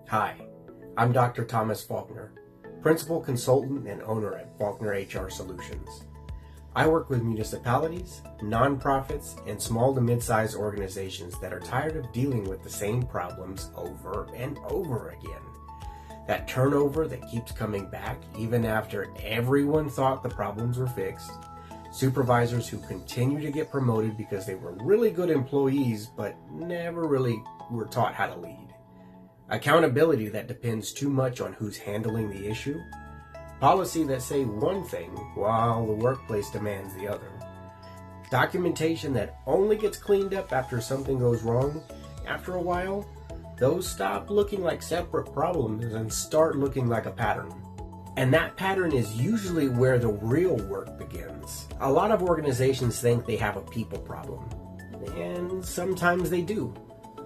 Hi, I'm Dr. Thomas Faulkner, Principal Consultant and Owner at Faulkner HR Solutions. I work with municipalities, nonprofits, and small to mid-sized organizations that are tired of dealing with the same problems over and over again. That turnover that keeps coming back even after everyone thought the problems were fixed. Supervisors who continue to get promoted because they were really good employees but never really were taught how to lead. Accountability that depends too much on who's handling the issue. Policy that say one thing while the workplace demands the other. Documentation that only gets cleaned up after something goes wrong. After a while, those stop looking like separate problems and start looking like a pattern. And that pattern is usually where the real work begins. A lot of organizations think they have a people problem, and sometimes they do.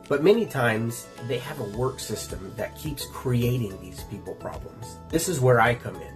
But many times, they have a work system that keeps creating these people problems. This is where I come in.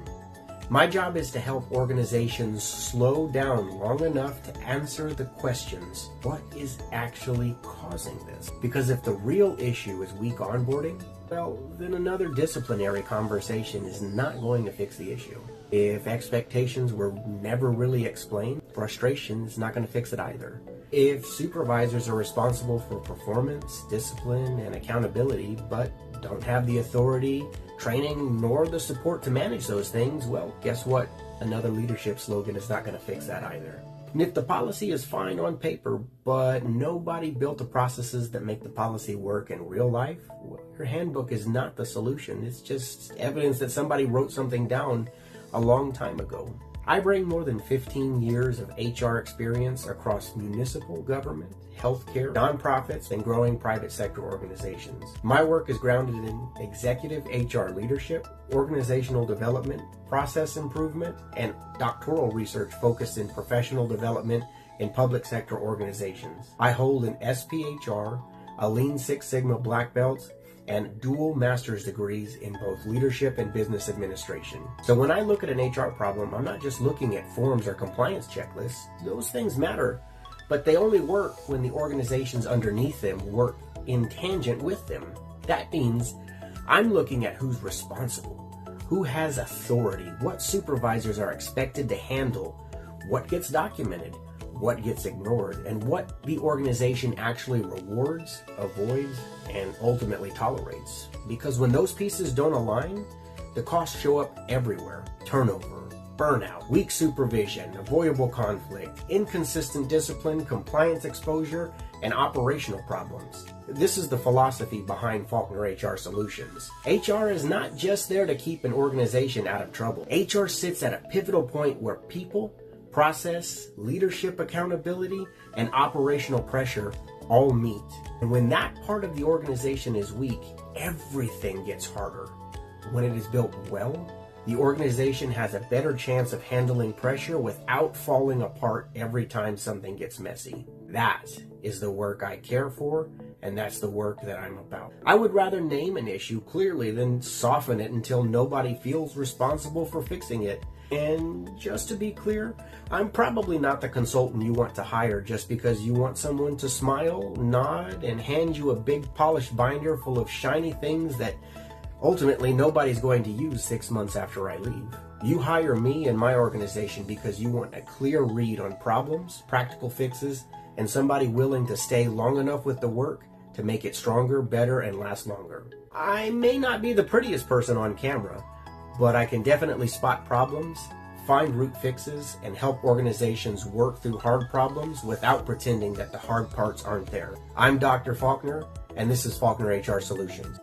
My job is to help organizations slow down long enough to answer the questions, what is actually causing this? Because if the real issue is weak onboarding, well, then another disciplinary conversation is not going to fix the issue. If expectations were never really explained, frustration is not going to fix it either. If supervisors are responsible for performance, discipline, and accountability, but don't have the authority, training, nor the support to manage those things, well, guess what? Another leadership slogan is not going to fix that either. And if the policy is fine on paper, but nobody built the processes that make the policy work in real life, well, your handbook is not the solution. It's just evidence that somebody wrote something down a long time ago. I bring more than 15 years of HR experience across municipal government, healthcare, nonprofits, and growing private sector organizations. My work is grounded in executive HR leadership, organizational development, process improvement, and doctoral research focused in professional development in public sector organizations. I hold an SPHR, a Lean Six Sigma Black Belt, and dual master's degrees in both leadership and business administration. So when I look at an HR problem, I'm not just looking at forms or compliance checklists. Those things matter, but they only work when the organizations underneath them work in tangent with them. That means I'm looking at who's responsible, who has authority, what supervisors are expected to handle, what gets documented, what gets ignored, and what the organization actually rewards, avoids, and ultimately tolerates. Because when those pieces don't align, the costs show up everywhere. Turnover, burnout, weak supervision, avoidable conflict, inconsistent discipline, compliance exposure, and operational problems. This is the philosophy behind Faulkner HR Solutions. HR is not just there to keep an organization out of trouble. HR sits at a pivotal point where people, process, leadership accountability, and operational pressure all meet. And when that part of the organization is weak, everything gets harder. When it is built well, the organization has a better chance of handling pressure without falling apart every time something gets messy. That is the work I care for, and that's the work that I'm about. I would rather name an issue clearly than soften it until nobody feels responsible for fixing it. And just to be clear, I'm probably not the consultant you want to hire just because you want someone to smile, nod, and hand you a big polished binder full of shiny things that ultimately nobody's going to use 6 months after I leave. You hire me and my organization because you want a clear read on problems, practical fixes, and somebody willing to stay long enough with the work to make it stronger, better, and last longer. I may not be the prettiest person on camera, but I can definitely spot problems, find root fixes, and help organizations work through hard problems without pretending that the hard parts aren't there. I'm Dr. Faulkner, and this is Faulkner HR Solutions.